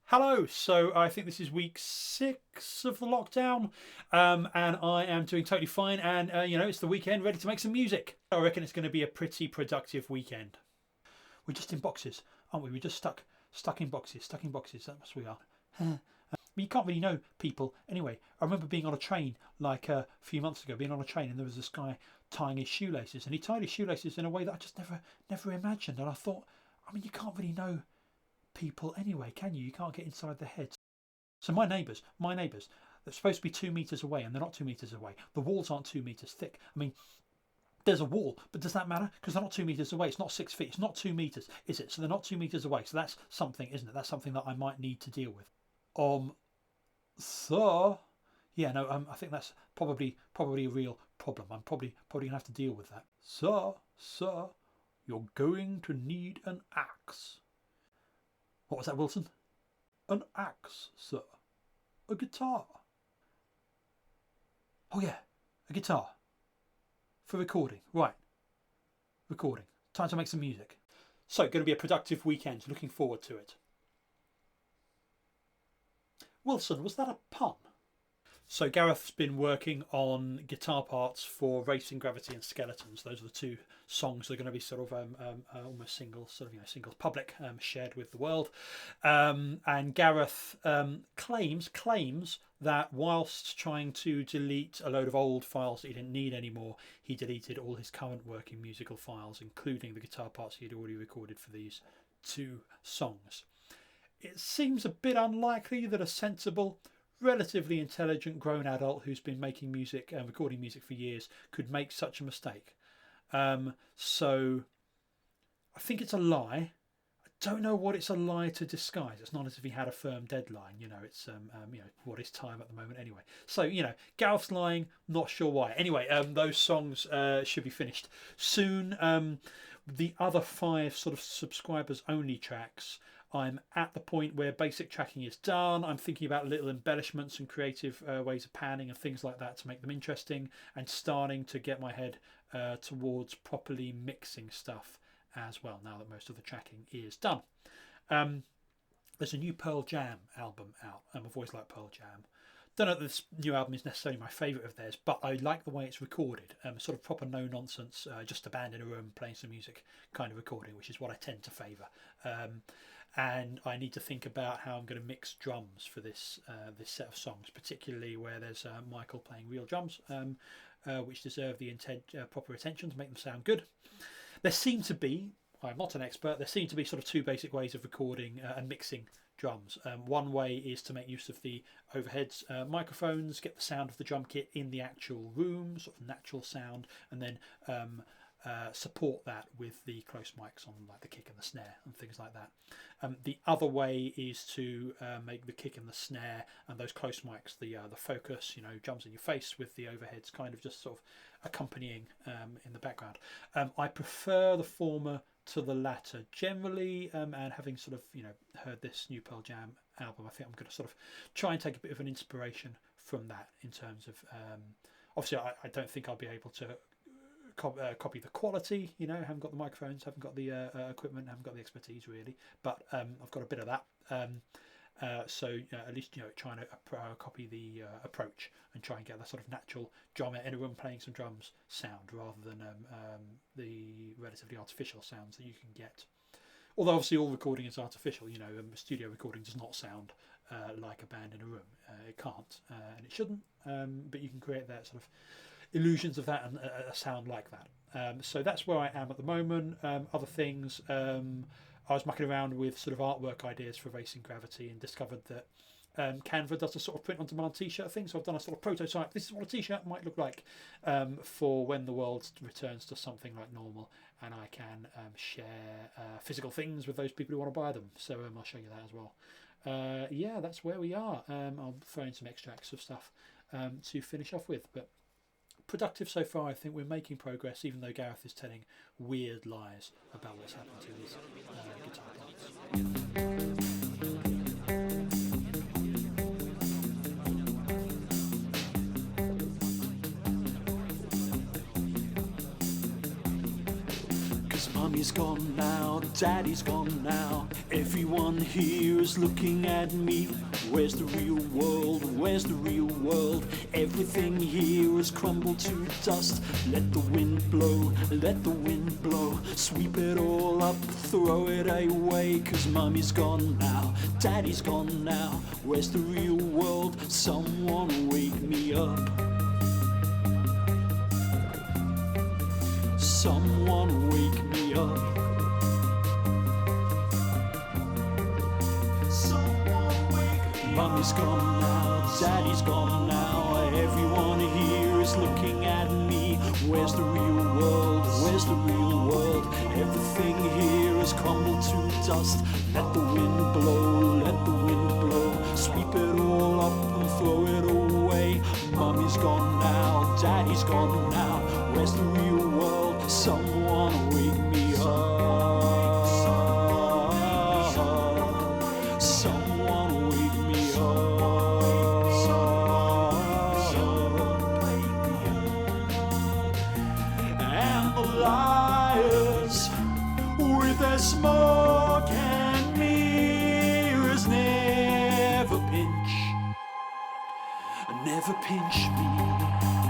Hello, so I think this is week 6 of the lockdown, and I am doing totally fine. And it's the weekend, ready to make some music. I reckon it's going to be a pretty productive weekend. We're just in boxes, aren't we? We're just stuck in boxes, stuck in boxes. That's what we are. But you can't really know people anyway. I remember being on a train like a few months ago, being on a train, and there was this guy tying his shoelaces, and he tied his shoelaces in a way that I just never imagined. And I thought, I mean, you can't really know people anyway, can you? You can't get inside their heads. So my neighbours, they're supposed to be 2 meters away, and they're not 2 meters away. The walls aren't 2 meters thick. I mean, there's a wall, but does that matter? Because they're not 2 meters away. It's not 6 feet. It's not 2 meters, is it? So they're not 2 meters away. So that's something, isn't it? That's something that I might need to deal with. So yeah, no, I think that's probably a real problem. I'm probably gonna have to deal with that. Sir, you're going to need an axe. What was that, Wilson? An axe, sir. A guitar. Oh yeah, a guitar. For recording. Right. Recording. Time to make some music. So, going to be a productive weekend. Looking forward to it. Wilson, was that a pun? So Gareth's been working on guitar parts for Racing Gravity and Skeletons. Those are the two songs that are going to be sort of almost singles, singles, public, shared with the world. And Gareth claims that whilst trying to delete a load of old files that he didn't need anymore, he deleted all his current working musical files, including the guitar parts he had already recorded for these two songs. It seems a bit unlikely that a sensible, relatively intelligent grown adult who's been making music and recording music for years could make such a mistake. So I think it's a lie. I don't know what it's a lie to disguise. It's not as if he had a firm deadline. It's what is time at the moment anyway. So Gareth's lying. Not sure why. Anyway, those songs should be finished soon. The other 5 sort of subscribers only tracks, I'm at the point where basic tracking is done. I'm thinking about little embellishments and creative ways of panning and things like that to make them interesting, and starting to get my head towards properly mixing stuff as well, now that most of the tracking is done. There's a new Pearl Jam album out. I've always liked Pearl Jam. Don't know that this new album is necessarily my favourite of theirs, but I like the way it's recorded. Sort of proper no nonsense, just a band in a room playing some music kind of recording, which is what I tend to favour. And I need to think about how I'm going to mix drums for this set of songs, particularly where there's Michael playing real drums, which deserve the proper attention to make them sound good. There seem to be, I'm not an expert, there seem to be sort of 2 basic ways of recording and mixing drums. One way is to make use of the overheads microphones, get the sound of the drum kit in the actual room, sort of natural sound, and then support that with the close mics on like the kick and the snare and things like that. The other way is to make the kick and the snare and those close mics the focus, drums in your face, with the overheads kind of just sort of accompanying in the background. I prefer the former to the latter generally, and having sort of heard this new Pearl Jam album, I think I'm going to sort of try and take a bit of an inspiration from that in terms of obviously I don't think I'll be able to copy the quality, haven't got the microphones, haven't got the equipment, haven't got the expertise really, but I've got a bit of that. So at least trying to copy the approach and try and get that sort of natural drummer in a room playing some drums sound, rather than the relatively artificial sounds that you can get. Although obviously all recording is artificial, studio recording does not sound like a band in a room. It can't, and it shouldn't, but you can create that sort of illusions of that and a sound like that. So that's where I am at the moment. Other things, I was mucking around with sort of artwork ideas for Racing Gravity and discovered that Canva does a sort of print on demand t-shirt thing. So I've done a sort of prototype. This is what a t-shirt might look like for when the world returns to something like normal, and I can share physical things with those people who want to buy them. So I'll show you that as well. Yeah, that's where we are. I'll throw in some extracts of stuff to finish off with, but productive so far. I think we're making progress, even though Gareth is telling weird lies about what's happened to his guitar parts. Mummy's gone now, Daddy's gone now. Everyone here is looking at me. Where's the real world? Where's the real world? Everything here has crumbled to dust. Let the wind blow, let the wind blow. Sweep it all up, throw it away. 'Cause Mummy's gone now, Daddy's gone now. Where's the real world? Someone wake me up. Someone wake me up. Someone wake me up. Mummy's gone now, Daddy's gone now. Everyone here is looking at me. Where's the real world? Where's the real world? Everything here has crumbled to dust. Let the wind blow, let the wind blow. Sweep it all up and throw it away. Mummy's gone now, Daddy's gone now. Where's the real world? Someone wake me up. Someone wake me up. And the liars with their smoke and mirrors never pinch me.